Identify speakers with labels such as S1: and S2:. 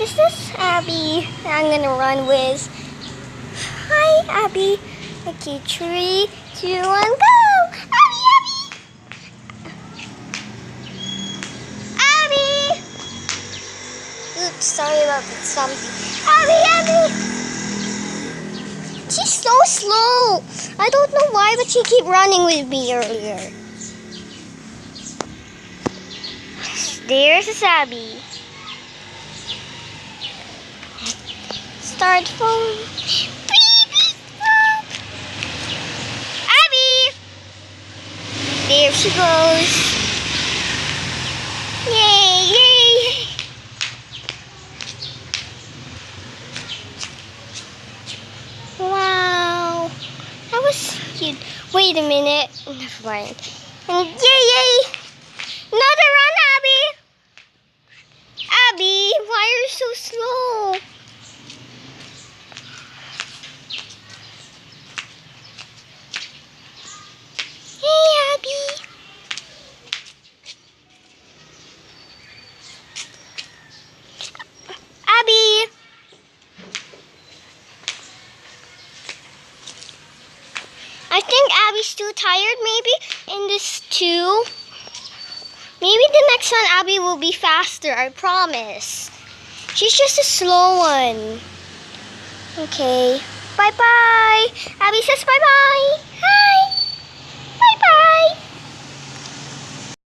S1: This is Abby. I'm gonna run with. Hi, Abby. Okay, 3, 2, 1, go! Abby, Abby! Abby! Oops, sorry about that something. Abby, Abby! She's so slow. I don't know why, but she kept running with me earlier. There's Abby. Start phone. Baby, stop. Abby! There she goes. Yay, yay. Wow. That was cute. Wait a minute. Never mind. And yay, yay. Another run, Abby. Abby, why are you so slow? Hey, Abby. Abby. I think Abby's too tired maybe in this too. Maybe the next one Abby will be faster, I promise. She's just a slow one. Okay. Bye-bye. Abby says bye-bye. Hi. Bye-bye.